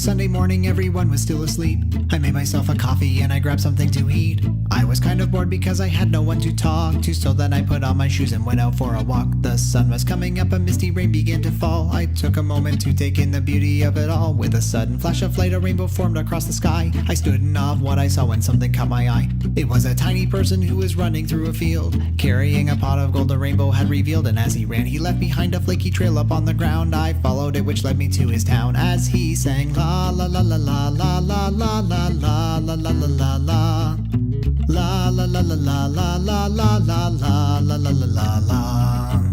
Sunday morning, everyone was still asleep. I made myself a coffee and I grabbed something to eat. I was kind of bored because I had no one to talk to, so then I put on my shoes and went out for a walk. The sun was coming up, a misty rain began to fall. I took a moment to take in the beauty of it all. With a sudden flash of light, a rainbow formed across the sky. I stood in awe of what I saw when something caught my eye. It was a tiny person who was running through a field, carrying a pot of gold the rainbow had revealed. And as he ran, he left behind a flaky trail up on the ground. I followed it, which led me to his town. As he sang la la la la la la la la la la la la la la. La la la la la la la la la la la la la la.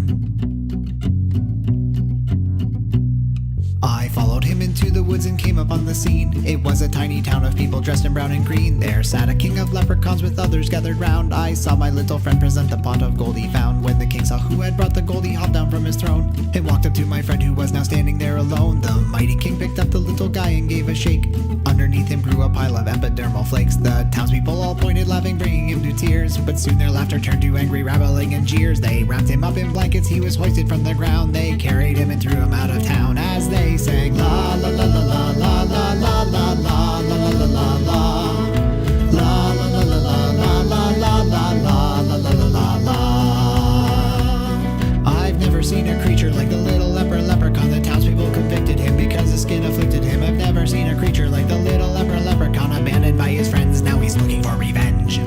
I followed him into the woods and came upon the scene. It was a tiny town of people dressed in brown and green. There sat a king of leprechauns with others gathered round. I saw my little friend present the pot of gold he found. When the king saw who had brought the gold, he hopped down from his throne and walked up to my friend who was now standing there alone. The mighty king picked up the little guy and gave a shake. Underneath him grew a pile of epidermal flakes. The townspeople all pointed, laughing, bringing him to tears. But soon their laughter turned to angry rattling and jeers. They wrapped him up in blankets, he was hoisted from the ground. They carried him and threw him out of town as they sang la la la la la la la la la la la la la la. La la la la la la la la la la la la la. I've never seen a creature like the little leper leprechaun. The townspeople convicted him because the skin afflicted him. I've never seen a creature like the little leper leprechaun, abandoned by his friends. Now he's looking for revenge.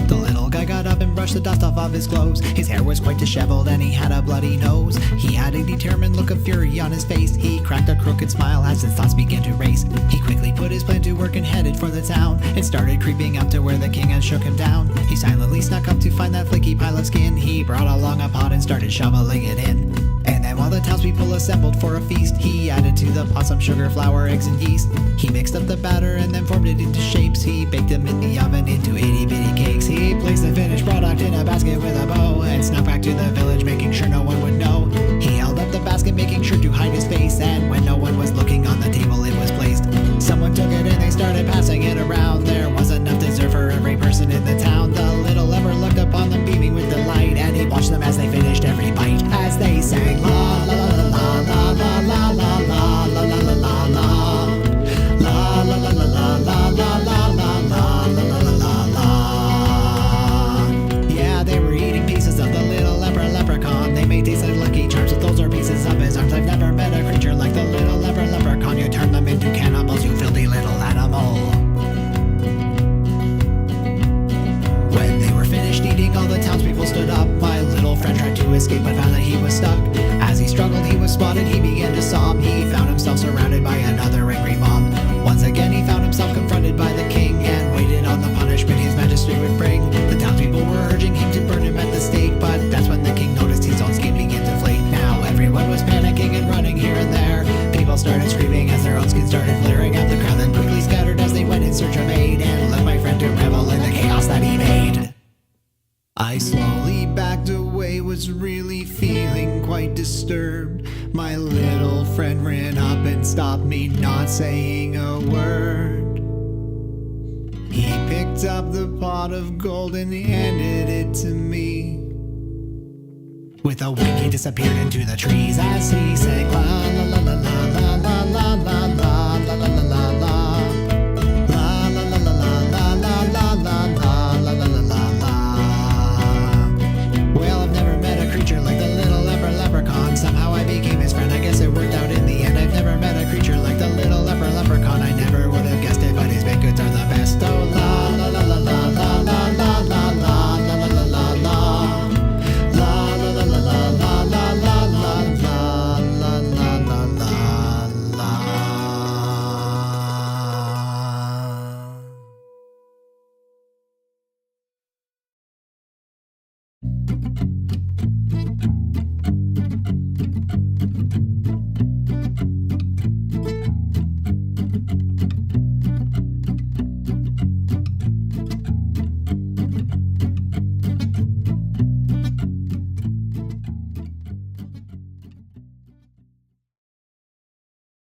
The little guy got up and brushed the dust off of his clothes. His hair was quite disheveled and he had a bloody nose. He had a determined look of fury on his face. He cracked a crooked smile as his thoughts began to race. He quickly put his plan to work and headed for the town, and started creeping up to where the king had shook him down. He silently snuck up to find that flaky pile of skin. He brought along a pot and started shoveling it in. And then while the townspeople assembled for a feast, he added to the pot some sugar, flour, eggs, and yeast. He mixed up the batter and then formed it into shapes. He baked them in the oven into itty-bitty cakes. He placed the finished product in a basket with a bow and snuck back to the village, making sure no one would know. He held up the basket, making sure to hide his face, and when no one was looking on the table it was placed. Someone took it and they started passing it around. There was enough dessert for every person in the town. The little leper looked upon them beaming with delight, and he watched them as they finished every bite. As they sang la la la la la la la la la la la la la la. La la la la la la la la la la la la la la. Yeah, they were eating pieces of the little leper leprechaun. They may taste like Lucky Charms, but those are pieces of his arms. I've never met a creature like the little leper leprechaun. You turn them into cannibals, you filthy little animal. When they were finished eating, all the townspeople stood up. My little friend tried to escape but found that he was stuck. As he struggled, he was spotted, he began to sob. He found himself surrounded by another angry mob. Once again he found himself confronted by the king, and waited on the punishment his majesty would bring. The townspeople were urging him to burn him at the stake, but that's when the king noticed his own skin begin to flake. Now everyone was panicking and running here and there. People started screaming as their own skin started flaring up. The crowd then quickly scattered as they went in search of aid, and left my friend to revel in the chaos that he made. I slowly backed away, was really feeling quite disturbed. My little friend ran up and stopped me, not saying a word. He picked up the pot of gold and handed it to me. With a wink he disappeared into the trees as he sang la la la la la la la la la.